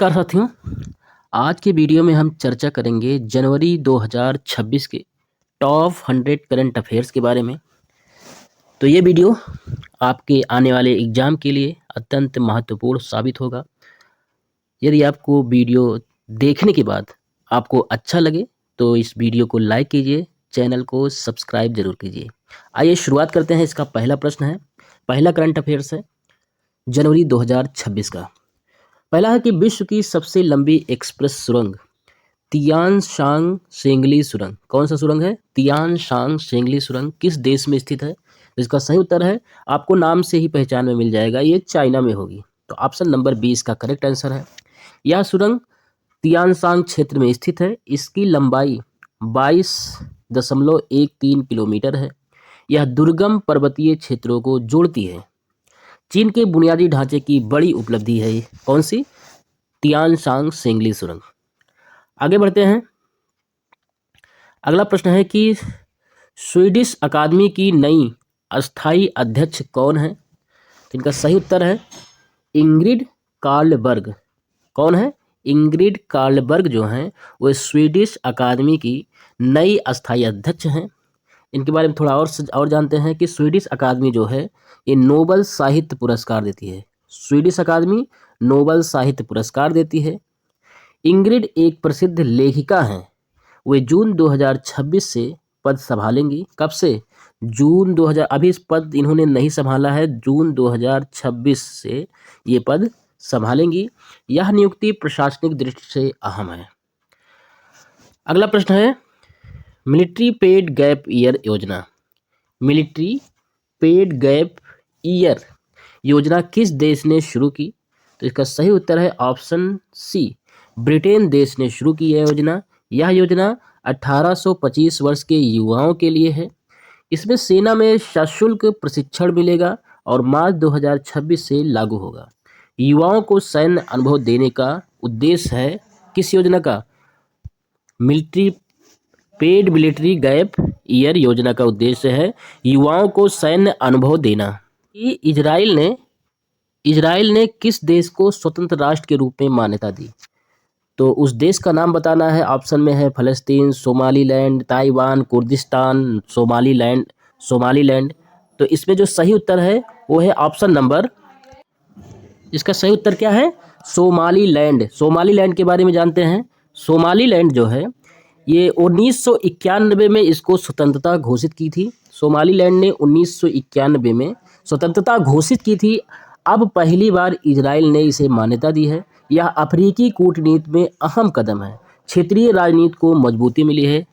नमस्कार साथियों। आज के वीडियो में हम चर्चा करेंगे जनवरी 2026 के टॉप 100 करंट अफेयर्स के बारे में। तो ये वीडियो आपके आने वाले एग्ज़ाम के लिए अत्यंत महत्वपूर्ण साबित होगा। यदि आपको वीडियो देखने के बाद आपको अच्छा लगे तो इस वीडियो को लाइक कीजिए, चैनल को सब्सक्राइब ज़रूर कीजिए। आइए शुरुआत करते हैं। इसका पहला प्रश्न है, पहला करंट अफेयर्स है जनवरी 2026 का। पहला है कि विश्व की सबसे लंबी एक्सप्रेस सुरंग तियान शांग शेंगली सुरंग, कौन सा सुरंग है? तियान शांग शेंगली सुरंग किस देश में स्थित है? तो इसका सही उत्तर है, आपको नाम से ही पहचान में मिल जाएगा, ये चाइना में होगी। तो ऑप्शन नंबर 20 का करेक्ट आंसर है। यह सुरंग तियानशांग क्षेत्र में स्थित है। इसकी लंबाई 22.13 किलोमीटर है। यह दुर्गम पर्वतीय क्षेत्रों को जोड़ती है। चीन के बुनियादी ढांचे की बड़ी उपलब्धि है ये। कौन सी? तियानशांग शेंगली सुरंग। आगे बढ़ते हैं। अगला प्रश्न है कि स्वीडिश अकादमी की नई अस्थायी अध्यक्ष कौन है? तो इनका सही उत्तर है इंग्रिड कार्लबर्ग। कौन है? इंग्रिड कार्लबर्ग जो हैं वो स्वीडिश अकादमी की नई अस्थायी अध्यक्ष हैं। इनके बारे में थोड़ा और जानते हैं कि स्वीडिश अकादमी जो है ये नोबल साहित्य पुरस्कार देती है। स्वीडिश अकादमी नोबल साहित्य पुरस्कार देती है। इंग्रिड एक प्रसिद्ध लेखिका हैं। वे जून 2026 से पद संभालेंगी। कब से? जून 2000। अभी इस पद इन्होंने नहीं संभाला है, जून 2026 से ये पद संभालेंगी। यह नियुक्ति प्रशासनिक दृष्टि से अहम है। अगला प्रश्न है मिलिट्री पेड गैप ईयर योजना। मिलिट्री पेड गैप ईयर योजना किस देश ने शुरू की? तो इसका सही उत्तर है ऑप्शन सी, ब्रिटेन देश ने शुरू की यह योजना। यह योजना 1825 वर्ष के युवाओं के लिए है। इसमें सेना में सशुल्क प्रशिक्षण मिलेगा और मार्च 2026 से लागू होगा। युवाओं को सैन्य अनुभव देने का उद्देश्य है किस योजना का? मिलिट्री गैप ईयर योजना का उद्देश्य है युवाओं को सैन्य अनुभव देना। कि इजराइल ने किस देश को स्वतंत्र राष्ट्र के रूप में मान्यता दी? तो उस देश का नाम बताना है। ऑप्शन में है फलस्तीन, सोमालीलैंड, ताइवान, कुर्दिस्तान, सोमालीलैंड। तो इसमें जो सही उत्तर है वो है ऑप्शन नंबर, इसका सही उत्तर क्या है? सोमालीलैंड। सोमालीलैंड के बारे में जानते हैं। सोमालीलैंड जो है ये 1991 में इसको स्वतंत्रता घोषित की थी। सोमालीलैंड ने 1991 में स्वतंत्रता घोषित की थी। अब पहली बार इजराइल ने इसे मान्यता दी है। यह अफ्रीकी कूटनीति में अहम कदम है। क्षेत्रीय राजनीति को मजबूती मिली है।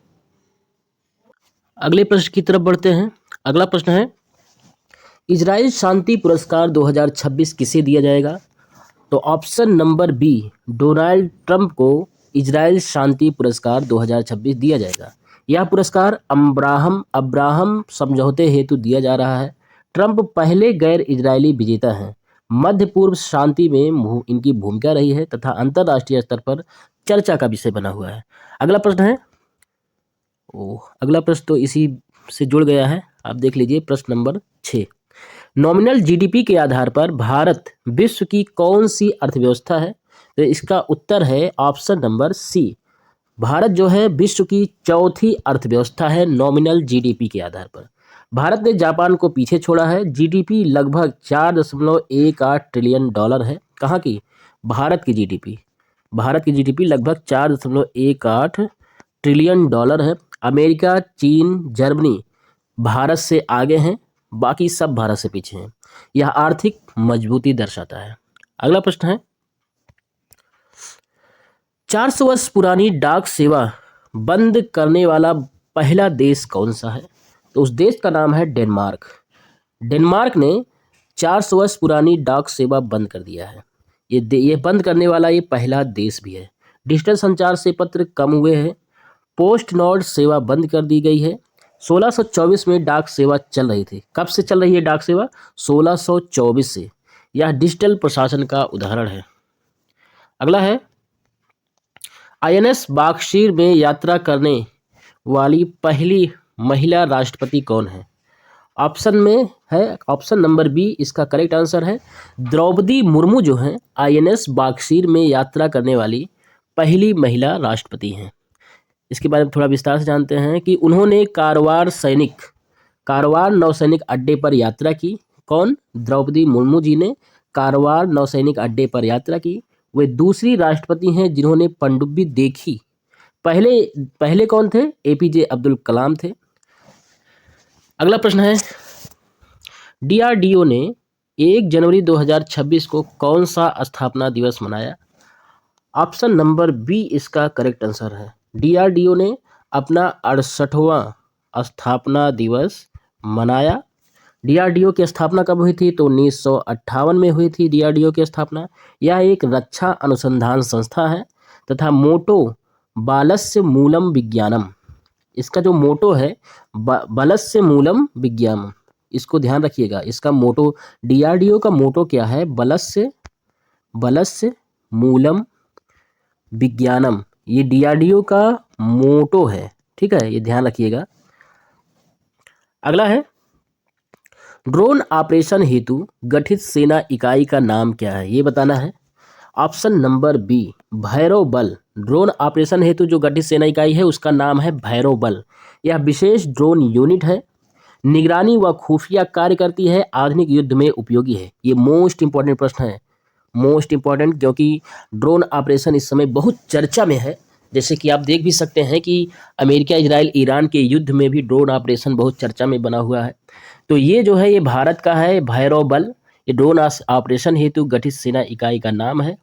अगले प्रश्न की तरफ बढ़ते हैं। अगला प्रश्न है इजराइल शांति पुरस्कार 2026 किसे दिया जाएगा? तो option number B, Donald Trump को इजराइल शांति पुरस्कार 2026 दिया जाएगा। यह पुरस्कार अब्राहम समझौते हेतु दिया जा रहा है। ट्रंप पहले गैर इजरायली विजेता हैं। मध्य पूर्व शांति में इनकी भूमिका रही है तथा अंतर्राष्ट्रीय स्तर पर चर्चा का विषय बना हुआ है। अगला प्रश्न है अगला प्रश्न तो इसी से जुड़ गया है, आप देख लीजिए। प्रश्न नंबर 6, नॉमिनल जीडीपी के आधार पर भारत विश्व की कौन सी अर्थव्यवस्था है? तो इसका उत्तर है ऑप्शन नंबर सी, भारत जो है विश्व की चौथी अर्थव्यवस्था है नॉमिनल जीडीपी के आधार पर। भारत ने जापान को पीछे छोड़ा है। जीडीपी लगभग 4.18 ट्रिलियन डॉलर है। कहाँ की? भारत की जीडीपी। भारत की जीडीपी लगभग 4.18 ट्रिलियन डॉलर है। अमेरिका, चीन, जर्मनी भारत से आगे हैं, बाकी सब भारत से पीछे हैं। यह आर्थिक मजबूती दर्शाता है। अगला प्रश्न है 400 वर्ष पुरानी डाक सेवा बंद करने वाला पहला देश कौन सा है? तो उस देश का नाम है डेनमार्क। डेनमार्क ने 400 वर्ष पुरानी डाक सेवा बंद कर दिया है। ये बंद करने वाला ये पहला देश भी है। डिजिटल संचार से पत्र कम हुए हैं। पोस्ट नोड सेवा बंद कर दी गई है। 1624 में डाक सेवा चल रही थी। कब से चल रही है डाक सेवा? 1624 से। यह डिजिटल प्रशासन का उदाहरण है। अगला है आईएनएस बक्सर में यात्रा करने वाली पहली महिला राष्ट्रपति कौन है? ऑप्शन में है, ऑप्शन नंबर बी इसका करेक्ट आंसर है। द्रौपदी मुर्मू जो हैं आईएनएस बागशीर में यात्रा करने वाली पहली महिला राष्ट्रपति हैं। इसके बारे में थोड़ा विस्तार से जानते हैं कि उन्होंने कारवार नौसैनिक अड्डे पर यात्रा की। कौन? द्रौपदी मुर्मू जी ने कारवार नौसैनिक अड्डे पर यात्रा की। वे दूसरी राष्ट्रपति हैं जिन्होंने पनडुब्बी देखी। पहले पहले कौन थे? एपीजे अब्दुल कलाम थे। अगला प्रश्न है, डीआरडीओ ने 1 जनवरी 2026 को कौन सा स्थापना दिवस मनाया? ऑप्शन नंबर बी इसका करेक्ट आंसर है। डीआरडीओ ने अपना 68वां स्थापना दिवस मनाया। डीआरडीओ की स्थापना कब हुई थी? तो 1958 में हुई थी डीआरडीओ की स्थापना। यह एक रक्षा अनुसंधान संस्था है तथा मोटो बालस्य मूलम विज्ञानम, इसका जो मोटो है बलस्य मूलम विज्ञानम, इसको ध्यान रखिएगा। इसका मोटो, डीआरडीओ का मोटो क्या है? बलस्य मूलम विज्ञानम, ये डीआरडीओ का मोटो है। ठीक है, ये ध्यान रखिएगा। अगला है, ड्रोन ऑपरेशन हेतु गठित सेना इकाई का नाम क्या है? ये बताना है। ऑप्शन नंबर बी भैरव बल। ड्रोन ऑपरेशन हेतु जो गठित सेना इकाई है उसका नाम है भैरव बल। यह विशेष ड्रोन यूनिट है, निगरानी व खुफिया कार्य करती है, आधुनिक युद्ध में उपयोगी है। ये मोस्ट इंपॉर्टेंट प्रश्न है, मोस्ट इंपॉर्टेंट, क्योंकि ड्रोन ऑपरेशन इस समय बहुत चर्चा में है। जैसे कि आप देख भी सकते हैं कि अमेरिका, इजराइल, ईरान के युद्ध में भी ड्रोन ऑपरेशन बहुत चर्चा में बना हुआ है। तो ये जो है ये भारत का है भैरव बल। ये ड्रोन ऑपरेशन हेतु गठित सेना इकाई का नाम है,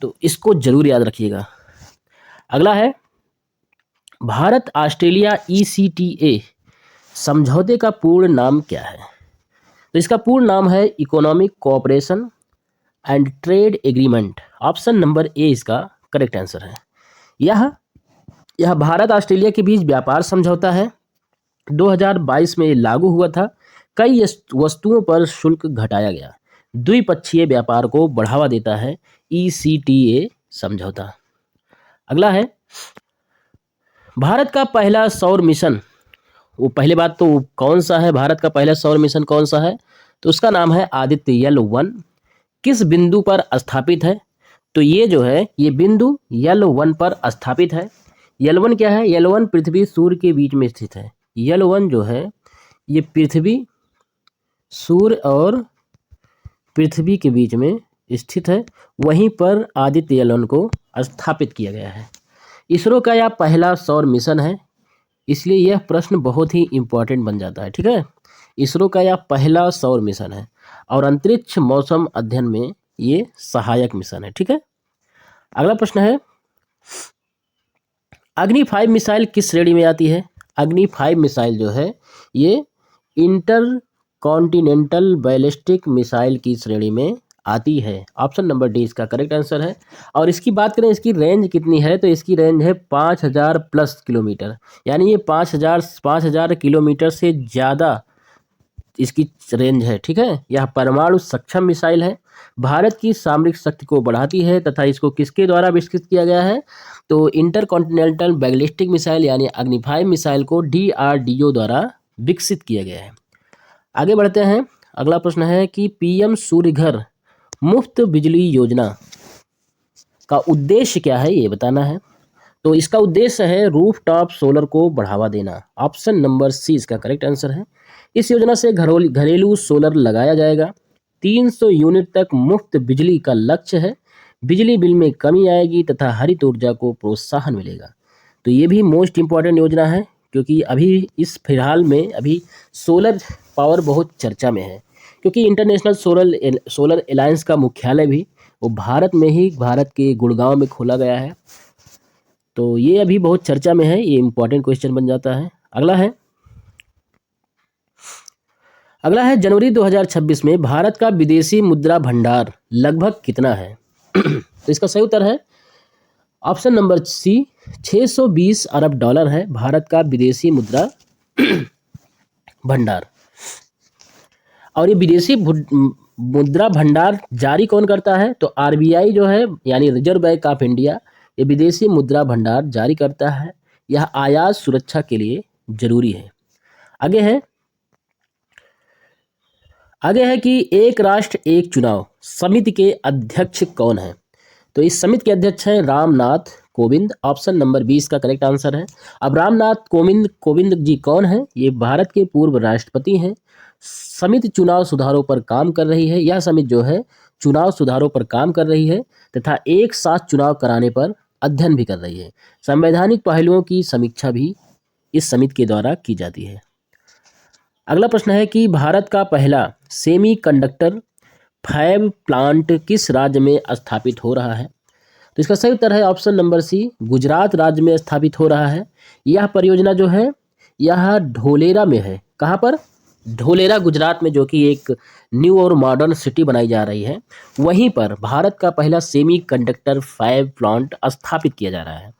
तो इसको जरूर याद रखिएगा। अगला है, भारत ऑस्ट्रेलिया ECTA समझौते का पूर्ण नाम क्या है? तो इसका पूर्ण नाम है economic cooperation and trade agreement. Option number A इसका करेक्ट आंसर है। यह भारत ऑस्ट्रेलिया के बीच व्यापार समझौता है। 2022 में लागू हुआ था। कई वस्तुओं पर शुल्क घटाया गया। द्विपक्षीय व्यापार को बढ़ावा देता है ECTA समझौता। अगला है, भारत का पहला सौर मिशन, वो पहले बात तो कौन सा है? भारत का पहला सौर मिशन कौन सा है? तो उसका नाम है आदित्य L1। किस बिंदु पर स्थापित है? तो ये जो है ये बिंदु L1 पर स्थापित है। L1 क्या है? L1 पृथ्वी सूर्य के बीच में स्थित है। L1 जो है ये पृथ्वी, सूर्य और पृथ्वी के बीच में स्थित है। वहीं पर आदित्य L1 को स्थापित किया गया है। इसरो का यह पहला सौर मिशन है, इसलिए यह प्रश्न बहुत ही इम्पोर्टेंट बन जाता है। ठीक है, इसरो का यह पहला सौर मिशन है और अंतरिक्ष मौसम अध्ययन में ये सहायक मिशन है। ठीक है, अगला प्रश्न है, अग्नि 5 मिसाइल किस श्रेणी में आती है? अग्नि 5 मिसाइल जो है ये इंटर कॉन्टिनेंटल बैलिस्टिक मिसाइल की श्रेणी में आती है। ऑप्शन नंबर डी इसका करेक्ट आंसर है। और इसकी बात करें इसकी रेंज कितनी है, तो इसकी रेंज है 5000 प्लस किलोमीटर, यानी ये 5000 किलोमीटर से ज़्यादा इसकी रेंज है। ठीक है, यह परमाणु सक्षम मिसाइल है, भारत की सामरिक शक्ति को बढ़ाती है तथा इसको किसके द्वारा विकसित किया गया है? तो इंटर कॉन्टिनेंटल बैलिस्टिक मिसाइल यानी अग्नि 5 मिसाइल को DRDO द्वारा विकसित किया गया है। आगे बढ़ते हैं। अगला प्रश्न है कि PM सूर्य घर मुफ्त बिजली योजना का उद्देश्य क्या है? ये बताना है। तो इसका उद्देश्य है रूफटॉप सोलर को बढ़ावा देना। ऑप्शन नंबर सी इसका करेक्ट आंसर है। इस योजना से घरेलू सोलर लगाया जाएगा। 300 यूनिट तक मुफ्त बिजली का लक्ष्य है। बिजली बिल में कमी आएगी तथा हरित ऊर्जा को प्रोत्साहन मिलेगा। तो ये भी मोस्ट इम्पॉर्टेंट योजना है, क्योंकि अभी इस फिलहाल में अभी सोलर पावर बहुत चर्चा में है, क्योंकि इंटरनेशनल सोलर अलायंस का मुख्यालय भी वो भारत में ही, भारत के गुड़गांव में खोला गया है। तो ये अभी बहुत चर्चा में है, ये इंपॉर्टेंट क्वेश्चन बन जाता है। अगला है जनवरी 2026 में भारत का विदेशी मुद्रा भंडार लगभग कितना है? तो इसका सही उत्तर है ऑप्शन नंबर सी, 620 अरब डॉलर है भारत का विदेशी मुद्रा भंडार। और ये विदेशी मुद्रा भंडार जारी कौन करता है? तो RBI जो है यानी रिजर्व बैंक ऑफ इंडिया, ये विदेशी मुद्रा भंडार जारी करता है। यह आयात सुरक्षा के लिए जरूरी है। आगे है, आगे है कि एक राष्ट्र एक चुनाव समिति के अध्यक्ष कौन है? तो इस समिति के अध्यक्ष हैं रामनाथ कोविंद। ऑप्शन नंबर 20 का करेक्ट आंसर है। अब रामनाथ कोविंद जी कौन है? ये भारत के पूर्व राष्ट्रपति हैं। समिति चुनाव सुधारों पर काम कर रही है। यह समिति जो है चुनाव सुधारों पर काम कर रही है तथा एक साथ चुनाव कराने पर अध्ययन भी कर रही है। संवैधानिक पहलुओं की समीक्षा भी इस समिति के द्वारा की जाती है। अगला प्रश्न है कि भारत का पहला सेमीकंडक्टर फैब प्लांट किस राज्य में स्थापित हो रहा है? तो इसका सही उत्तर है ऑप्शन नंबर सी, गुजरात राज्य में स्थापित हो रहा है। यह परियोजना जो है यह ढोलेरा में है। कहाँ पर? ढोलेरा गुजरात में, जो कि एक न्यू और मॉडर्न सिटी बनाई जा रही है। वहीं पर भारत का पहला सेमी कंडक्टर फैब प्लांट स्थापित किया जा रहा है।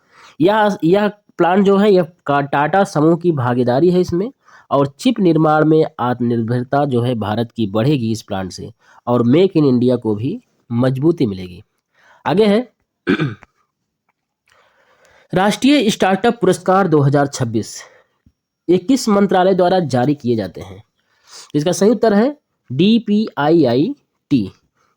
यह प्लांट जो है यह टाटा समूह की भागीदारी है इसमें, और चिप निर्माण में आत्मनिर्भरता जो है भारत की बढ़ेगी इस प्लांट से, और मेक इन इंडिया को भी मजबूती मिलेगी। आगे है राष्ट्रीय स्टार्टअप पुरस्कार 2026 ये किस मंत्रालय द्वारा जारी किए जाते हैं? इसका सही उत्तर है DPIIT।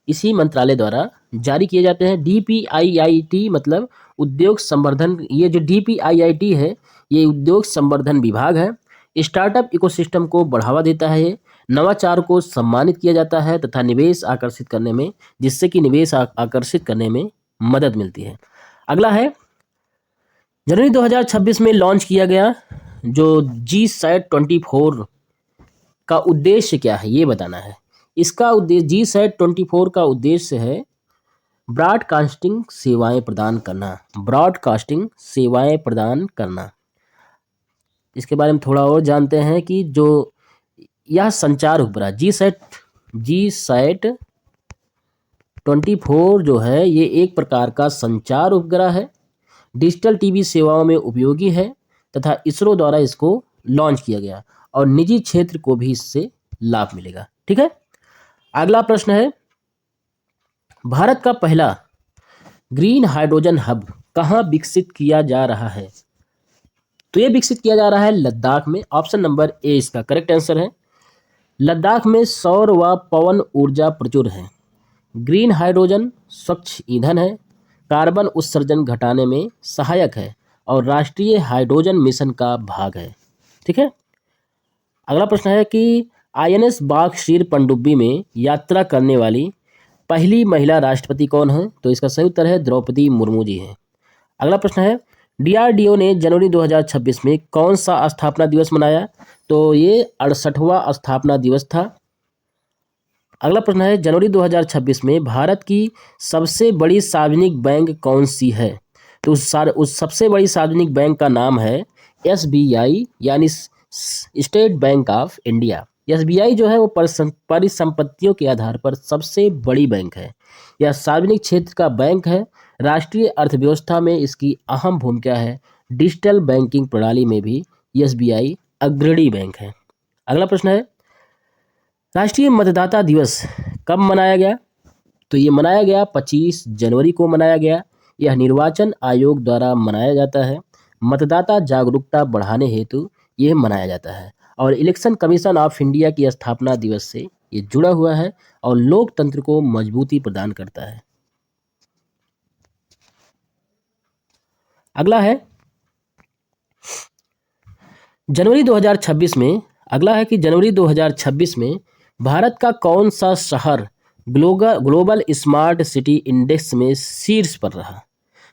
इसी मंत्रालय द्वारा जारी किए जाते हैं। DPIIT मतलब उद्योग संवर्धन। ये जो DPIIT है ये उद्योग संवर्धन विभाग है। स्टार्टअप इकोसिस्टम को बढ़ावा देता है, नवाचार को सम्मानित किया जाता है तथा निवेश आकर्षित करने में, जिससे कि निवेश आकर्षित करने में मदद मिलती है। अगला है जनवरी 2026 में लॉन्च किया गया जो GSAT-24 का उद्देश्य क्या है ये बताना है। इसका उद्देश्य GSAT-24 का उद्देश्य है ब्रॉडकास्टिंग सेवाएं प्रदान करना। ब्रॉडकास्टिंग सेवाएं प्रदान करना। इसके बारे में थोड़ा और जानते हैं कि जो यह संचार उपग्रह GSAT-24 जो है ये एक प्रकार का संचार उपग्रह है, डिजिटल टीवी सेवाओं में उपयोगी है तथा इसरो द्वारा इसको लॉन्च किया गया और निजी क्षेत्र को भी इससे लाभ मिलेगा। ठीक है। अगला प्रश्न है भारत का पहला ग्रीन हाइड्रोजन हब कहाँ विकसित किया जा रहा है? तो ये विकसित किया जा रहा है लद्दाख में। ऑप्शन नंबर ए इसका करेक्ट आंसर है। लद्दाख में सौर व पवन ऊर्जा प्रचुर है। ग्रीन हाइड्रोजन स्वच्छ ईंधन है, कार्बन उत्सर्जन घटाने में सहायक है और राष्ट्रीय हाइड्रोजन मिशन का भाग है। ठीक है। अगला प्रश्न है कि INS बाघशीर पनडुब्बी में यात्रा करने वाली पहली महिला राष्ट्रपति कौन है? तो इसका सही उत्तर है द्रौपदी मुर्मू जी हैं। अगला प्रश्न है DRDO ने जनवरी 2026 में कौन सा स्थापना दिवस मनाया? तो ये 68वां स्थापना दिवस था। अगला प्रश्न है जनवरी 2026 में भारत की सबसे बड़ी सार्वजनिक बैंक कौन सी है? तो उस सबसे बड़ी सार्वजनिक बैंक का नाम है SBI यानी state bank of India. SBI जो है वो परिसंपत्तियों के आधार पर सबसे बड़ी बैंक है। यह सार्वजनिक क्षेत्र का बैंक है। राष्ट्रीय अर्थव्यवस्था में इसकी अहम भूमिका है। डिजिटल बैंकिंग प्रणाली में भी SBI अग्रणी बैंक है। अगला प्रश्न है राष्ट्रीय मतदाता दिवस कब मनाया गया? तो ये मनाया गया 25 जनवरी को मनाया गया। यह निर्वाचन आयोग द्वारा मनाया जाता है। मतदाता जागरूकता बढ़ाने हेतु ये मनाया जाता है और इलेक्शन कमीशन ऑफ इंडिया की स्थापना दिवस से ये जुड़ा हुआ है और लोकतंत्र को मजबूती प्रदान करता है। अगला है जनवरी 2026 में जनवरी 2026 में भारत का कौन सा शहर ग्लोबल स्मार्ट सिटी इंडेक्स में शीर्ष पर रहा?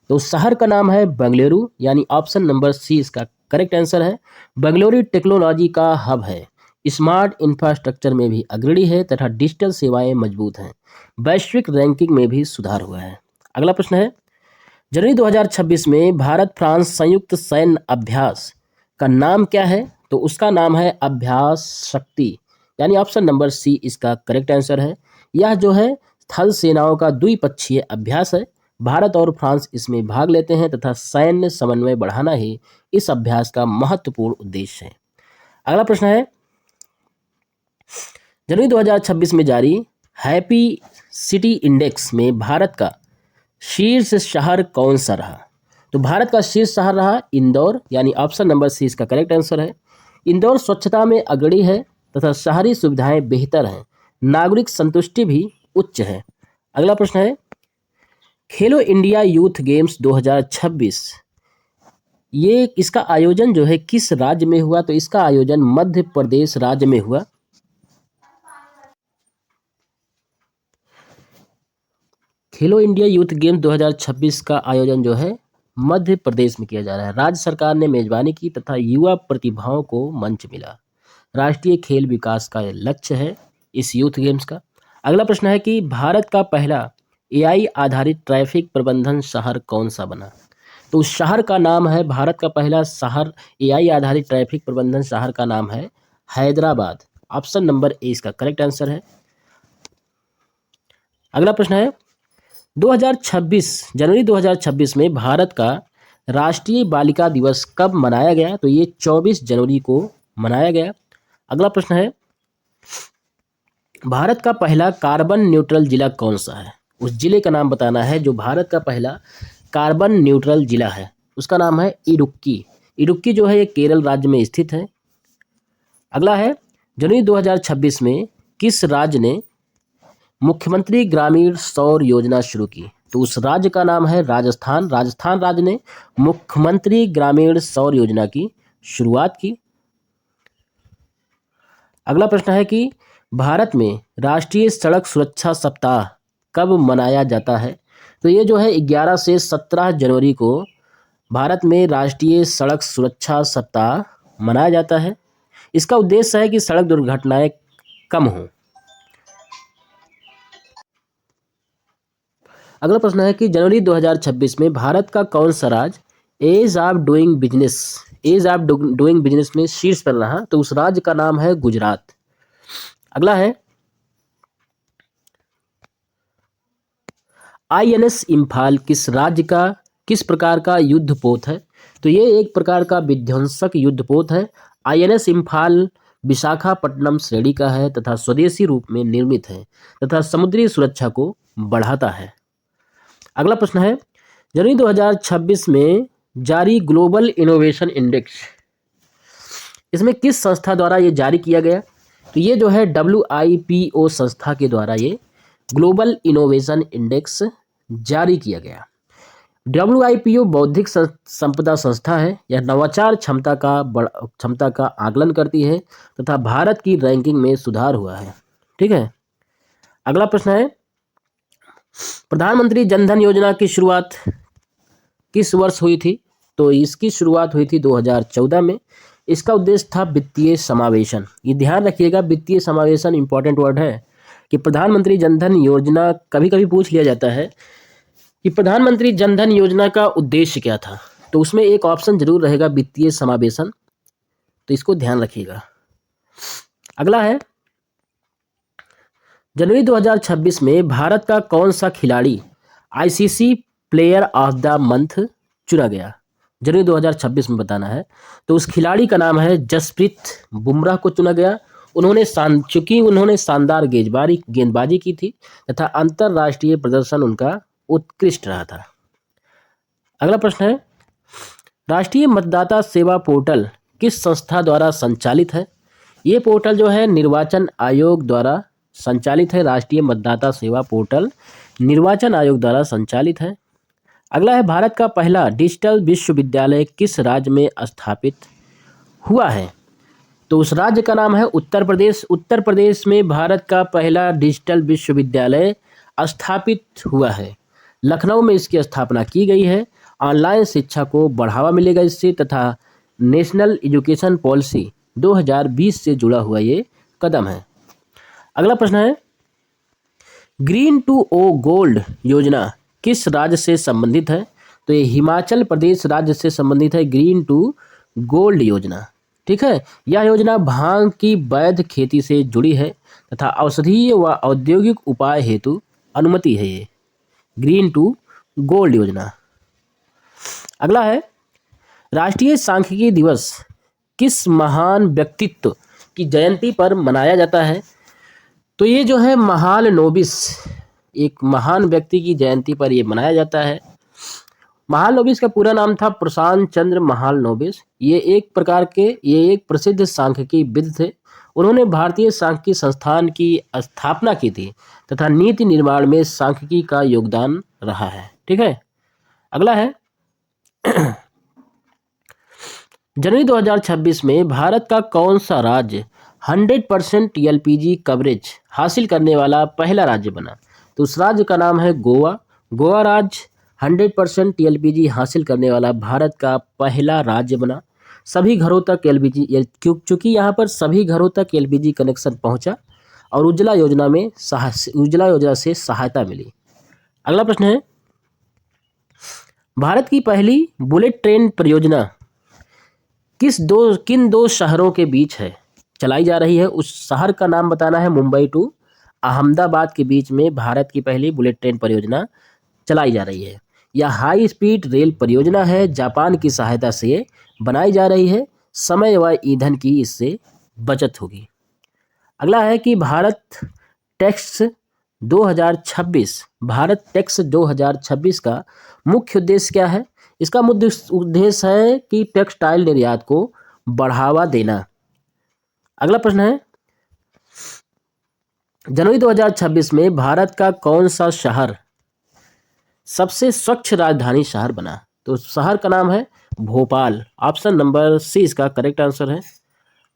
तो उस शहर का नाम है बेंगलुरु यानी ऑप्शन नंबर सी इसका करेक्ट आंसर है। बेंगलुरु टेक्नोलॉजी का हब है, स्मार्ट इंफ्रास्ट्रक्चर में भी अग्रणी है तथा डिजिटल सेवाएं मजबूत हैं। वैश्विक रैंकिंग में भी सुधार हुआ है। अगला प्रश्न है जनवरी 2026 में भारत फ्रांस संयुक्त सैन्य अभ्यास का नाम क्या है? तो उसका नाम है अभ्यास शक्ति यानी ऑप्शन नंबर सी इसका करेक्ट आंसर है। यह जो है थल सेनाओं का द्विपक्षीय अभ्यास है। भारत और फ्रांस इसमें भाग लेते हैं तथा सैन्य समन्वय बढ़ाना ही इस अभ्यास का महत्वपूर्ण उद्देश्य है। अगला प्रश्न है जनवरी 2026 में जारी हैप्पी सिटी इंडेक्स में भारत का शीर्ष शहर कौन सा रहा? तो भारत का शीर्ष शहर रहा इंदौर यानी ऑप्शन नंबर सी इसका करेक्ट आंसर है। इंदौर स्वच्छता में अग्रणी है तथा शहरी सुविधाएं बेहतर हैं। नागरिक संतुष्टि भी उच्च है। अगला प्रश्न है, खेलो इंडिया यूथ गेम्स 2026 ये इसका आयोजन जो है किस राज्य में हुआ? तो इसका आयोजन मध्य प्रदेश राज्य में हुआ। खेलो इंडिया यूथ गेम्स 2026 का आयोजन जो है मध्य प्रदेश में किया जा रहा है। राज्य सरकार ने मेजबानी की तथा युवा प्रतिभाओं को मंच मिला। राष्ट्रीय खेल विकास का यह लक्ष्य है इस यूथ गेम्स का। अगला प्रश्न है कि भारत का पहला एआई आधारित ट्रैफिक प्रबंधन शहर कौन सा बना? तो उस शहर का नाम है, भारत का पहला शहर एआई आधारित ट्रैफिक प्रबंधन शहर का नाम है हैदराबाद। ऑप्शन नंबर ए इसका करेक्ट आंसर है। अगला प्रश्न है, 2026 जनवरी 2026 में भारत का राष्ट्रीय बालिका दिवस कब मनाया गया? तो ये 24 जनवरी को मनाया गया। अगला प्रश्न है, भारत का पहला कार्बन न्यूट्रल जिला कौन सा है? उस जिले का नाम बताना है जो भारत का पहला कार्बन न्यूट्रल जिला है। उसका नाम है इडुक्की। इडुक्की जो है ये केरल राज्य में स्थित है। अगला है, जनवरी 2026 में किस राज्य ने मुख्यमंत्री ग्रामीण सौर योजना शुरू की? तो उस राज्य का नाम है राजस्थान। राजस्थान राज्य ने मुख्यमंत्री ग्रामीण सौर योजना की शुरुआत की। अगला प्रश्न है कि भारत में राष्ट्रीय सड़क सुरक्षा सप्ताह कब मनाया जाता है? तो ये जो है 11 से 17 जनवरी को भारत में राष्ट्रीय सड़क सुरक्षा सप्ताह मनाया जाता है। इसका उद्देश्य है कि सड़क दुर्घटनाएं कम हों। अगला प्रश्न है कि जनवरी 2026 में भारत का कौन सा राज्य एज ऑफ डूइंग बिजनेस में शीर्ष पर रहा? तो उस राज्य का नाम है गुजरात। अगला है, आईएनएस इम्फाल किस प्रकार का युद्धपोत है? तो ये एक प्रकार का विध्वंसक युद्धपोत है। आईएनएस इम्फाल विशाखापट्टनम श्रेणी का है तथा स्वदेशी रूप में निर्मित है तथा समुद्री सुरक्षा को बढ़ाता है। अगला प्रश्न है, जनवरी 2026 में जारी ग्लोबल इनोवेशन इंडेक्स, इसमें किस संस्था द्वारा ये जारी किया गया? तो ये जो है WIPO संस्था के द्वारा ये ग्लोबल इनोवेशन इंडेक्स जारी किया गया। WIPO बौद्धिक संपदा संस्था है। यह नवाचार क्षमता का आकलन करती है तथा भारत की रैंकिंग में सुधार हुआ है। ठीक है। अगला प्रश्न है, प्रधानमंत्री जनधन योजना की शुरुआत किस वर्ष हुई थी? तो इसकी शुरुआत हुई थी 2014 में। इसका उद्देश्य था वित्तीय समावेशन। ये ध्यान रखिएगा, वित्तीय समावेशन इंपॉर्टेंट वर्ड है कि प्रधानमंत्री जनधन योजना, कभी कभी पूछ लिया जाता है कि प्रधानमंत्री जनधन योजना का उद्देश्य क्या था, तो उसमें एक ऑप्शन जरूर रहेगा वित्तीय समावेशन, तो इसको ध्यान रखिएगा। अगला है, जनवरी 2026 में भारत का कौन सा खिलाड़ी ICC player of the month चुना गया? जनवरी 2026 में बताना है। तो उस खिलाड़ी का नाम है जसप्रीत बुमराह को चुना गया। चूंकि उन्होंने शानदार गेंदबाजी की थी तथा अंतरराष्ट्रीय प्रदर्शन उनका उत्कृष्ट रहा था। अगला प्रश्न है, राष्ट्रीय मतदाता सेवा पोर्टल किस संस्था द्वारा संचालित है? ये पोर्टल जो है निर्वाचन आयोग द्वारा संचालित है। राष्ट्रीय मतदाता सेवा पोर्टल निर्वाचन आयोग द्वारा संचालित है। अगला है, भारत का पहला डिजिटल विश्वविद्यालय किस राज्य में स्थापित हुआ है? तो उस राज्य का नाम है उत्तर प्रदेश। उत्तर प्रदेश में भारत का पहला डिजिटल विश्वविद्यालय स्थापित हुआ है। लखनऊ में इसकी स्थापना की गई है। ऑनलाइन शिक्षा को बढ़ावा मिलेगा इससे तथा नेशनल एजुकेशन पॉलिसी 2020 से जुड़ा हुआ ये कदम है। अगला प्रश्न है, ग्रीन टू ओ गोल्ड योजना किस राज्य से संबंधित है? तो ये हिमाचल प्रदेश राज्य से संबंधित है, ग्रीन टू गोल्ड योजना। ठीक है। यह योजना भांग की वैध खेती से जुड़ी है तथा औषधीय व औद्योगिक उपाय हेतु अनुमति है ये ग्रीन टू गोल्ड योजना। अगला है, राष्ट्रीय सांख्यिकी दिवस किस महान व्यक्तित्व की जयंती पर मनाया जाता है? तो ये जो है महालनोबिस, एक महान व्यक्ति की जयंती पर ये मनाया जाता है। महालनोबिस का पूरा नाम था प्रशांत चंद्र महालनोबिस। ये एक प्रसिद्ध सांख्यिकी विद थे। उन्होंने भारतीय सांख्यिकी संस्थान की स्थापना की थी तथा नीति निर्माण में सांख्यिकी का योगदान रहा है। ठीक है, अगला है जनवरी 2026 में भारत का कौन सा राज्य 100% एलपीजी कवरेज हासिल करने वाला पहला राज्य बना? तो उस राज्य का नाम है गोवा। गोवा राज्य 100% एलपीजी हासिल करने वाला भारत का पहला राज्य बना। सभी घरों तक एलपीजी, चूंकि यहाँ पर सभी घरों तक एलपीजी कनेक्शन पहुंचा और उज्ज्वला योजना से सहायता मिली। अगला प्रश्न है, भारत की पहली बुलेट ट्रेन परियोजना किन दो शहरों के बीच है चलाई जा रही है? उस शहर का नाम बताना है। मुंबई टू अहमदाबाद के बीच में भारत की पहली बुलेट ट्रेन परियोजना चलाई जा रही है। यह हाई स्पीड रेल परियोजना है, जापान की सहायता से बनाई जा रही है। समय व ईंधन की इससे बचत होगी। अगला है कि भारत टैक्स 2026 का मुख्य उद्देश्य क्या है? इसका मुख्य उद्देश्य है कि टेक्सटाइल निर्यात को बढ़ावा देना। अगला प्रश्न है, जनवरी 2026 में भारत का कौन सा शहर सबसे स्वच्छ राजधानी शहर बना? तो शहर का नाम है भोपाल। ऑप्शन नंबर सी इसका करेक्ट आंसर है।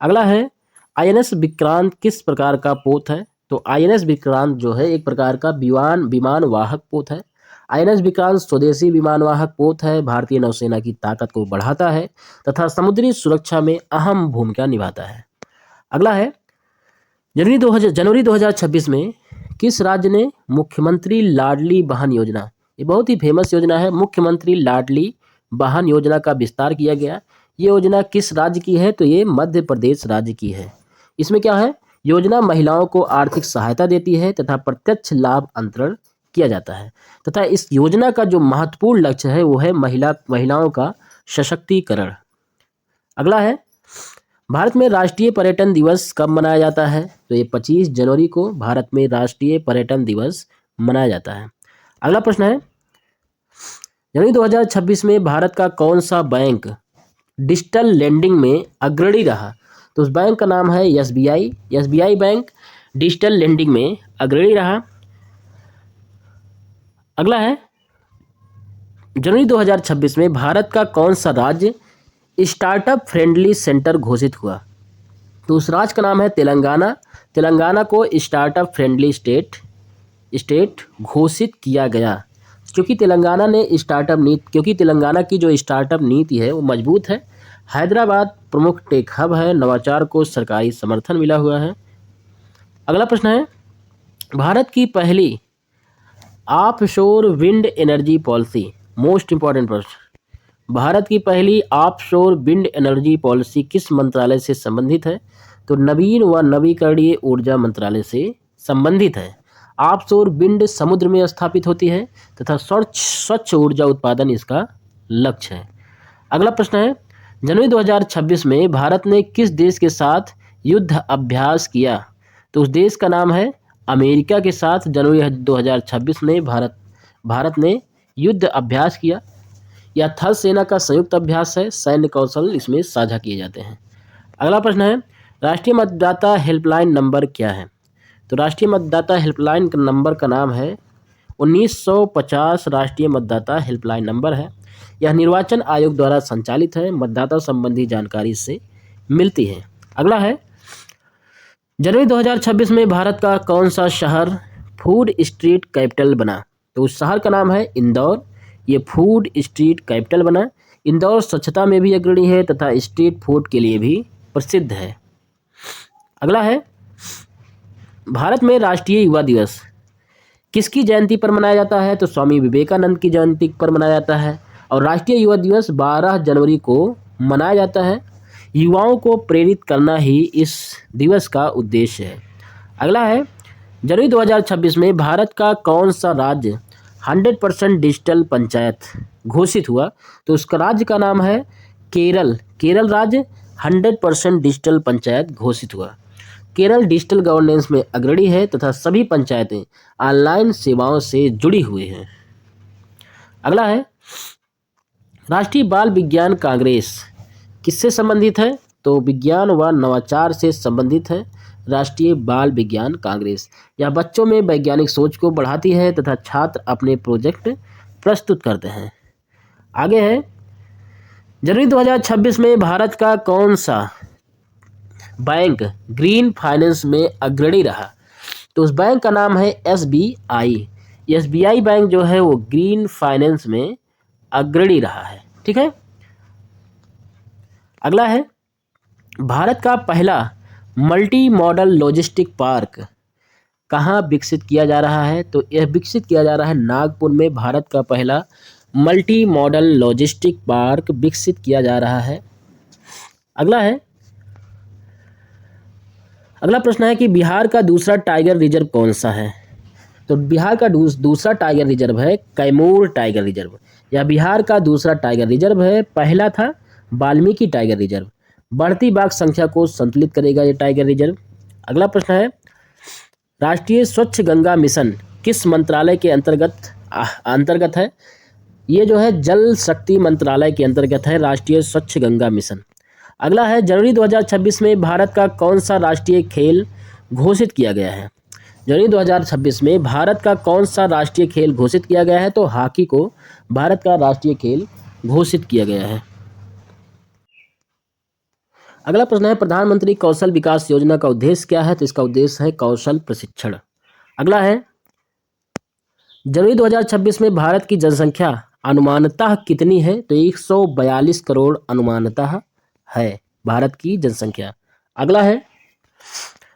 अगला है, आईएनएस विक्रांत किस प्रकार का पोत है? तो आईएनएस विक्रांत जो है एक प्रकार का विमान वाहक पोत है। आईएनएस विक्रांत स्वदेशी विमान वाहक पोत है, भारतीय नौसेना की ताकत को बढ़ाता है तथा समुद्री सुरक्षा में अहम भूमिका निभाता है। अगला है, जनवरी 2026 में किस राज्य ने मुख्यमंत्री लाडली बहन योजना, ये बहुत ही फेमस योजना है, मुख्यमंत्री लाडली बहन योजना का विस्तार किया गया। ये योजना किस राज्य की है? तो ये मध्य प्रदेश राज्य की है। इसमें क्या है, योजना महिलाओं को आर्थिक सहायता देती है तथा प्रत्यक्ष लाभ अंतरण किया जाता है तथा इस योजना का जो महत्वपूर्ण लक्ष्य है वो है महिलाओं का सशक्तिकरण। अगला है, भारत में राष्ट्रीय पर्यटन दिवस कब मनाया जाता है? तो ये 25 जनवरी को भारत में राष्ट्रीय पर्यटन दिवस मनाया जाता है। अगला प्रश्न है, जनवरी 2026 में भारत का कौन सा बैंक डिजिटल लेंडिंग में अग्रणी रहा? तो उस बैंक का नाम है SBI. SBI bank digital lending में अग्रणी रहा। अगला है, जनवरी 2026 में भारत का कौन सा राज्य स्टार्टअप फ्रेंडली सेंटर घोषित हुआ? तो उस राज्य का नाम है तेलंगाना। तेलंगाना को स्टार्टअप फ्रेंडली स्टेट घोषित किया गया क्योंकि तेलंगाना की जो स्टार्टअप नीति है वो मजबूत है। हैदराबाद प्रमुख टेक हब है, नवाचार को सरकारी समर्थन मिला हुआ है। अगला प्रश्न है, भारत की पहली offshore wind energy policy, most important प्रश्न, भारत की पहली ऑफशोर विंड एनर्जी पॉलिसी किस मंत्रालय से संबंधित है? तो नवीन व नवीकरणीय ऊर्जा मंत्रालय से संबंधित है। ऑफशोर विंड समुद्र में स्थापित होती है तथा स्वच्छ ऊर्जा उत्पादन इसका लक्ष्य है। अगला प्रश्न है, जनवरी 2026 में भारत ने किस देश के साथ युद्ध अभ्यास किया? तो उस देश का नाम है अमेरिका के साथ जनवरी 2026 में भारत ने युद्ध अभ्यास किया। यह थल सेना का संयुक्त अभ्यास है, सैन्य कौशल इसमें साझा किए जाते हैं। अगला प्रश्न है, राष्ट्रीय मतदाता हेल्पलाइन नंबर क्या है? तो राष्ट्रीय मतदाता हेल्पलाइन नंबर का नाम है 1950 राष्ट्रीय मतदाता हेल्पलाइन नंबर है। यह निर्वाचन आयोग द्वारा संचालित है, मतदाता संबंधी जानकारी इससे मिलती है। अगला है, जनवरी 2026 में भारत का कौन सा शहर फूड स्ट्रीट कैपिटल बना? तो उस शहर का नाम है इंदौर। ये फूड स्ट्रीट कैपिटल बना। इंदौर स्वच्छता में भी अग्रणी है तथा स्ट्रीट फूड के लिए भी प्रसिद्ध है। अगला है, भारत में राष्ट्रीय युवा दिवस किसकी जयंती पर मनाया जाता है? तो स्वामी विवेकानंद की जयंती पर मनाया जाता है और राष्ट्रीय युवा दिवस 12 जनवरी को मनाया जाता है। युवाओं को प्रेरित करना ही इस दिवस का उद्देश्य है। अगला है, जनवरी 2026 में भारत का कौन सा राज्य 100% डिजिटल पंचायत घोषित हुआ? तो उसका राज्य का नाम है केरल। केरल राज्य 100% डिजिटल पंचायत घोषित हुआ। केरल डिजिटल गवर्नेंस में अग्रणी है तथा सभी पंचायतें ऑनलाइन सेवाओं से जुड़ी हुई हैं। अगला है, राष्ट्रीय बाल विज्ञान कांग्रेस किससे संबंधित है? तो विज्ञान व नवाचार से संबंधित है राष्ट्रीय बाल विज्ञान कांग्रेस। यह बच्चों में वैज्ञानिक सोच को बढ़ाती है तथा छात्र अपने प्रोजेक्ट प्रस्तुत करते हैं। आगे है, जनवरी 2026 में भारत का कौन सा बैंक ग्रीन फाइनेंस में अग्रणी रहा? तो उस बैंक का नाम है SBI। SBI बैंक जो है वो ग्रीन फाइनेंस में अग्रणी रहा है। ठीक है। अगला है, भारत का पहला मल्टी मॉडल लॉजिस्टिक पार्क कहाँ विकसित किया जा रहा है? तो यह विकसित किया जा रहा है नागपुर में। भारत का पहला मल्टी मॉडल लॉजिस्टिक पार्क विकसित किया जा रहा है। अगला है, अगला प्रश्न है कि बिहार का दूसरा टाइगर रिजर्व कौन सा है? तो बिहार का दूसरा टाइगर रिजर्व है कैमूर टाइगर रिजर्व। यह बिहार का दूसरा टाइगर रिजर्व है। पहला था वाल्मीकि टाइगर रिजर्व। बढ़ती बाघ संख्या को संतुलित करेगा ये टाइगर रिजर्व। अगला प्रश्न है, राष्ट्रीय स्वच्छ गंगा मिशन किस मंत्रालय के अंतर्गत है? ये जो है जल शक्ति मंत्रालय के अंतर्गत है राष्ट्रीय स्वच्छ गंगा मिशन। अगला है, जनवरी 2026 में भारत का कौन सा राष्ट्रीय खेल घोषित किया गया है? जनवरी 2026 में भारत का कौन सा राष्ट्रीय खेल घोषित किया गया है? तो हॉकी को भारत का राष्ट्रीय खेल घोषित किया गया है। अगला प्रश्न है, प्रधानमंत्री कौशल विकास योजना का उद्देश्य क्या है? तो इसका उद्देश्य है कौशल प्रशिक्षण। अगला है, जनवरी 2026 में भारत की जनसंख्या अनुमानतः कितनी है? तो 142 करोड़ अनुमानतः है भारत की जनसंख्या। अगला है,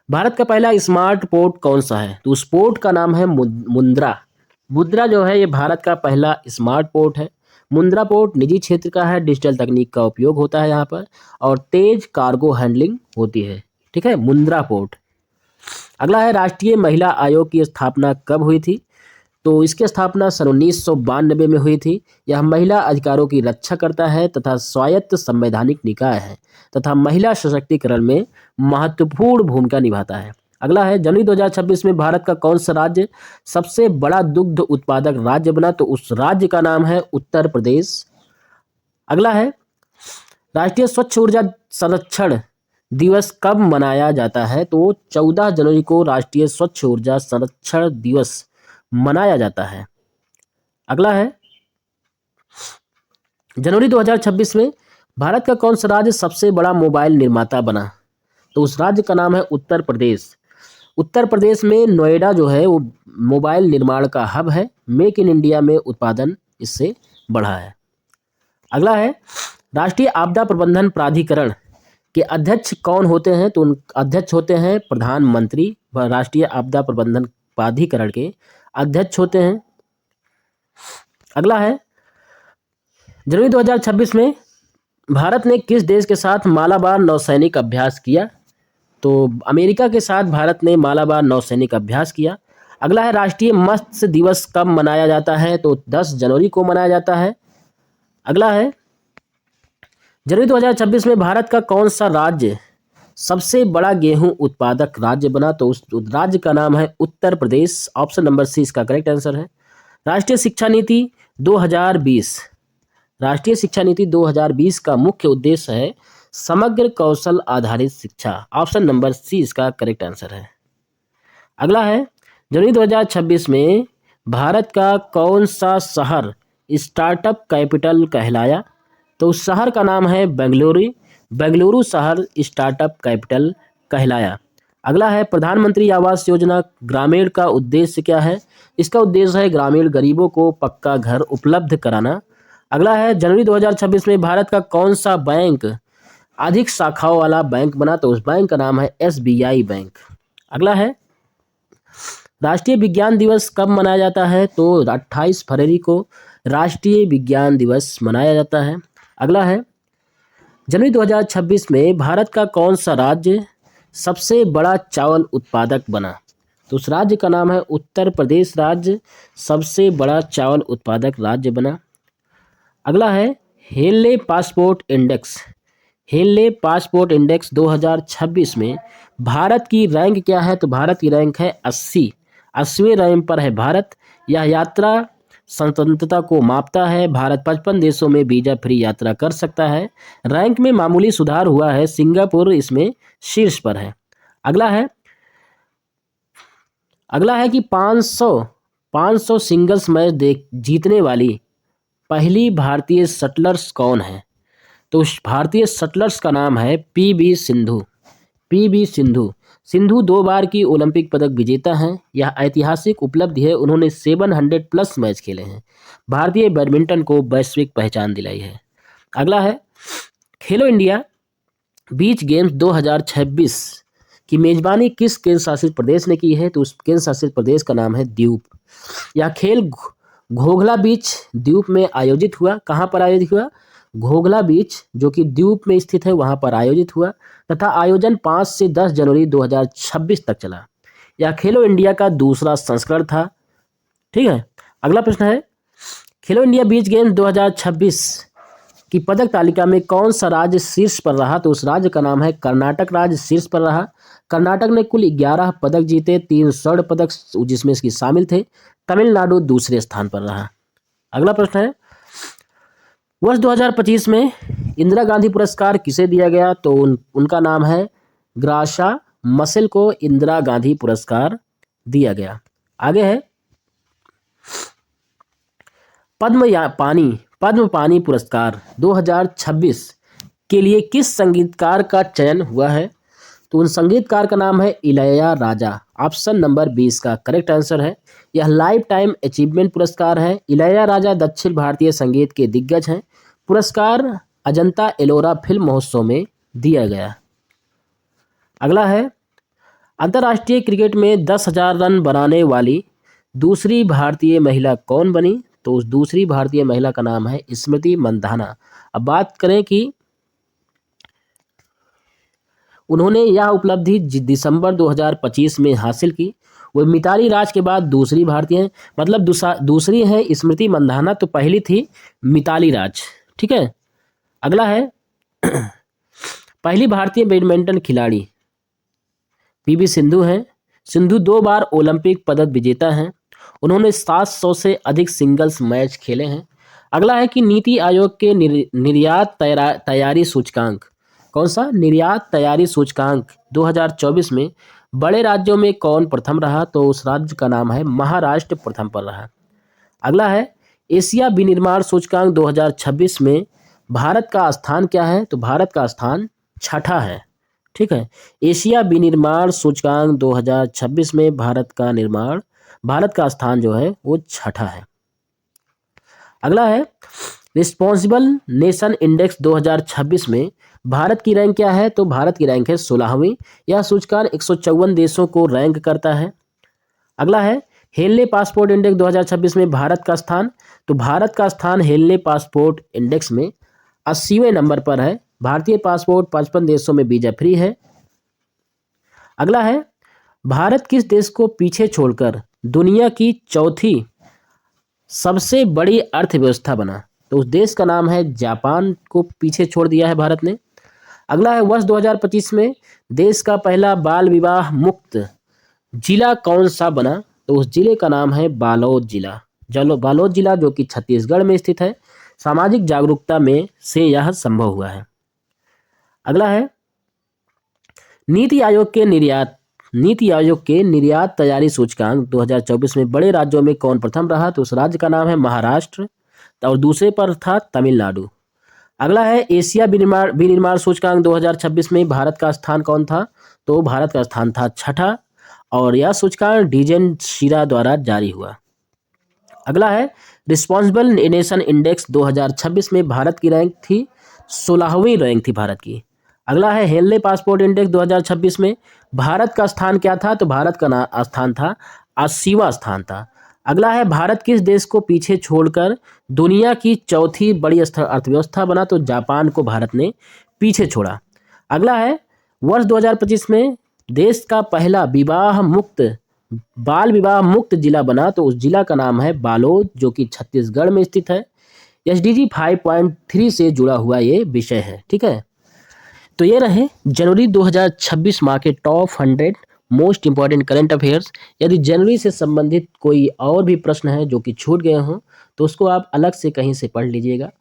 भारत का पहला स्मार्ट पोर्ट कौन सा है? तो उस पोर्ट का नाम है मुंद्रा। मुंद्रा जो है ये भारत का पहला स्मार्ट पोर्ट है। मुंद्रा पोर्ट निजी क्षेत्र का है। डिजिटल तकनीक का उपयोग होता है यहाँ पर और तेज कार्गो हैंडलिंग होती है। ठीक है, मुंद्रा पोर्ट। अगला है, राष्ट्रीय महिला आयोग की स्थापना कब हुई थी? तो इसकी स्थापना सन 1992 में हुई थी। यह महिला अधिकारों की रक्षा करता है तथा स्वायत्त संवैधानिक निकाय है तथा महिला सशक्तिकरण में महत्वपूर्ण भूमिका निभाता है। अगला है, जनवरी 2026 में भारत का कौन सा राज्य सबसे बड़ा दुग्ध उत्पादक राज्य बना? तो उस राज्य का नाम है उत्तर प्रदेश। अगला है, राष्ट्रीय स्वच्छ ऊर्जा संरक्षण दिवस कब मनाया जाता है? तो 14 जनवरी को राष्ट्रीय स्वच्छ ऊर्जा संरक्षण दिवस मनाया जाता है। अगला है, जनवरी 2026 में भारत का कौन सा राज्य सबसे बड़ा मोबाइल निर्माता बना? तो उस राज्य का नाम है उत्तर प्रदेश। उत्तर प्रदेश में नोएडा जो है वो मोबाइल निर्माण का हब है। मेक इन इंडिया में उत्पादन इससे बढ़ा है। अगला है, राष्ट्रीय आपदा प्रबंधन प्राधिकरण के अध्यक्ष कौन होते हैं? तो उन अध्यक्ष होते हैं प्रधानमंत्री। राष्ट्रीय आपदा प्रबंधन प्राधिकरण के अध्यक्ष होते हैं। अगला है, जनवरी 2026 में भारत ने किस देश के साथ मालाबार नौसैनिक अभ्यास किया? तो अमेरिका के साथ भारत ने मालाबार नौसैनिक अभ्यास किया। अगला है, राष्ट्रीय मत्स्य दिवस कब मनाया जाता है? तो 10 जनवरी को मनाया जाता है। अगला है, जनवरी 2026 में भारत का कौन सा राज्य सबसे बड़ा गेहूं उत्पादक राज्य बना? तो उस राज्य का नाम है Uttar Pradesh. Option number C इसका करेक्ट आंसर है। राष्ट्रीय शिक्षा नीति 2020 राष्ट्रीय शिक्षा नीति 2020 का मुख्य उद्देश्य है समग्र कौशल आधारित शिक्षा। ऑप्शन नंबर सी इसका करेक्ट आंसर है। अगला है, जनवरी 2026 में भारत का कौन सा शहर स्टार्टअप कैपिटल कहलाया? तो उस शहर का नाम है बेंगलुरु। बेंगलुरु शहर स्टार्टअप कैपिटल कहलाया। अगला है, प्रधानमंत्री आवास योजना ग्रामीण का उद्देश्य क्या है? इसका उद्देश्य है ग्रामीण गरीबों को पक्का घर उपलब्ध कराना। अगला है, जनवरी 2026 में भारत का कौन सा बैंक अधिक शाखाओं वाला बैंक बना? तो उस बैंक का नाम है SBI बैंक। अगला है, राष्ट्रीय विज्ञान दिवस कब मनाया जाता है? तो 28 फरवरी को राष्ट्रीय विज्ञान दिवस मनाया जाता है। अगला है, जनवरी 2026 में भारत का कौन सा राज्य सबसे बड़ा चावल उत्पादक बना? तो उस राज्य का नाम है उत्तर प्रदेश राज्य सबसे बड़ा चावल उत्पादक राज्य बना। अगला है, हेनले पासपोर्ट इंडेक्स 2026 में भारत की रैंक क्या है? तो भारत की रैंक है 80वें रैंक पर है भारत। यह यात्रा स्वतंत्रता को मापता है। भारत 55 देशों में वीजा फ्री यात्रा कर सकता है। रैंक में मामूली सुधार हुआ है, सिंगापुर इसमें शीर्ष पर है। अगला है कि 500 सिंगल्स मैच जीतने वाली पहली भारतीय शटलर्स कौन है? तो उस भारतीय शटलर्स का नाम है पीवी सिंधु। पीवी सिंधु। सिंधु 2 बार की ओलंपिक पदक विजेता हैं। यह ऐतिहासिक उपलब्धि है। उन्होंने 700 प्लस मैच खेले हैं। भारतीय बैडमिंटन को वैश्विक पहचान दिलाई है। अगला है खेलो इंडिया बीच गेम्स 2026 की मेजबानी किस केंद्र शासित प्रदेश ने की है? तो उस केंद्र शासित प्रदेश का नाम है दीव। यह खेल घोघला बीच द्वीप में आयोजित हुआ। कहाँ पर आयोजित हुआ? घोघला बीच जो कि द्वीप में स्थित है वहां पर आयोजित हुआ तथा आयोजन 5 से 10 जनवरी 2026 तक चला। यह खेलो इंडिया का दूसरा संस्करण था। ठीक है। अगला प्रश्न है खेलो इंडिया बीच गेम्स 2026 की पदक तालिका में कौन सा राज्य शीर्ष पर रहा? तो उस राज्य का नाम है कर्नाटक राज्य शीर्ष पर रहा। कर्नाटक ने कुल 11 पदक जीते, 3 स्वर्ण पदक जिसमें इसकी शामिल थे। तमिलनाडु दूसरे स्थान पर रहा। अगला प्रश्न है वर्ष 2025 में इंदिरा गांधी पुरस्कार किसे दिया गया? तो उनका नाम है ग्राशा मसेल को इंदिरा गांधी पुरस्कार दिया गया। आगे है पद्म पानी पुरस्कार 2026 के लिए किस संगीतकार का चयन हुआ है? तो उन संगीतकार का नाम है इलैयाराजा। ऑप्शन नंबर 20 का करेक्ट आंसर है। यह लाइफ टाइम अचीवमेंट पुरस्कार है। इलैयाराजा दक्षिण भारतीय संगीत के दिग्गज हैं। पुरस्कार अजंता एलोरा फिल्म महोत्सव में दिया गया। अगला है अंतर्राष्ट्रीय क्रिकेट में 10,000 रन बनाने वाली दूसरी भारतीय महिला कौन बनी? तो उस दूसरी भारतीय महिला का नाम है स्मृति मंधाना। अब बात करें कि उन्होंने यह उपलब्धि दिसंबर 2025 में हासिल की। वो मिताली राज के बाद दूसरी भारतीय हैं। मतलब दूसरी है स्मृति मंधाना, तो पहली थी मिताली राज। ठीक है। अगला है पहली भारतीय बैडमिंटन खिलाड़ी पीवी सिंधु हैं। सिंधु 2 बार ओलंपिक पदक विजेता हैं। उन्होंने 700 से अधिक सिंगल्स मैच खेले हैं। अगला है कि नीति आयोग के निर्यात तैयारी सूचकांक, कौन सा? निर्यात तैयारी सूचकांक 2024 में बड़े राज्यों में कौन प्रथम रहा? तो उस राज्य का नाम है महाराष्ट्र प्रथम पर रहा। अगला है एशिया विनिर्माण सूचकांक 2026 में भारत का स्थान क्या है? तो भारत का स्थान 6ठा है। ठीक है। एशिया विनिर्माण सूचकांक 2026 में भारत का स्थान जो है वो 6ठा है। अगला है रिस्पॉन्सिबल नेशन इंडेक्स 2026 में भारत की रैंक क्या है? तो भारत की रैंक है 16वीं। यह सूचकांक 154 देशों को रैंक करता है। अगला है हेनले पासपोर्ट इंडेक्स 2026 में भारत का स्थान, तो भारत का स्थान हेनले पासपोर्ट इंडेक्स में 80वें नंबर पर है। भारतीय पासपोर्ट 55 देशों में वीजा फ्री है। अगला है भारत किस देश को पीछे छोड़कर दुनिया की चौथी सबसे बड़ी अर्थव्यवस्था बना? तो उस देश का नाम है जापान को पीछे छोड़ दिया है भारत ने। अगला है वर्ष 2025 में देश का पहला बाल विवाह मुक्त जिला कौन सा बना? तो उस जिले का नाम है बालोद जिला। बालोद जिला जो कि छत्तीसगढ़ में स्थित है। सामाजिक जागरूकता में से यह संभव हुआ है। अगला है नीति आयोग के निर्यात तैयारी सूचकांक 2024 में बड़े राज्यों में कौन प्रथम रहा? तो उस राज्य का नाम है महाराष्ट्र और दूसरे पर था तमिलनाडु। अगला है एशिया विनिर्माण सूचकांक 2026 में भारत का स्थान कौन था? तो भारत का स्थान था 6ठा और यह सूचकांक डीजेन शीरा द्वारा जारी हुआ। अगला है रिस्पॉन्सिबल नेशन इंडेक्स 2026 में भारत की रैंक थी 16वीं रैंक थी भारत की। अगला है हेनले पासपोर्ट इंडेक्स 2026 में भारत का स्थान क्या था? तो भारत का स्थान था 80वां स्थान था। अगला है भारत किस देश को पीछे छोड़कर दुनिया की चौथी बड़ी अर्थव्यवस्था बना? तो जापान को भारत ने पीछे छोड़ा। अगला है वर्ष 2025 में देश का पहला बाल विवाह मुक्त जिला बना, तो उस जिला का नाम है बालोद जो कि छत्तीसगढ़ में स्थित है। SDG 5.3 से जुड़ा हुआ ये विषय है। ठीक है। तो ये रहे जनवरी 2026 माह के top 100 most important current affairs. यदि जनवरी से संबंधित कोई और भी प्रश्न है जो कि छूट गए हों तो उसको आप अलग से कहीं से पढ़ लीजिएगा।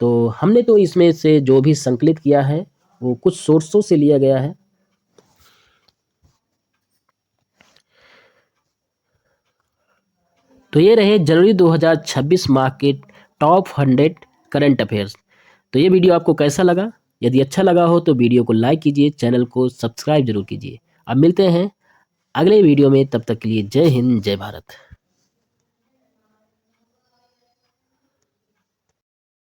तो हमने तो इसमें से जो भी संकलित किया है वो कुछ सोर्सों से लिया गया है। तो ये रहे जनवरी 2026 माह के टॉप 100 करंट अफेयर्स। तो ये वीडियो आपको कैसा लगा? यदि अच्छा लगा हो तो वीडियो को लाइक कीजिए, चैनल को सब्सक्राइब जरूर कीजिए। अब मिलते हैं अगले वीडियो में, तब तक के लिए जय हिंद, जय भारत।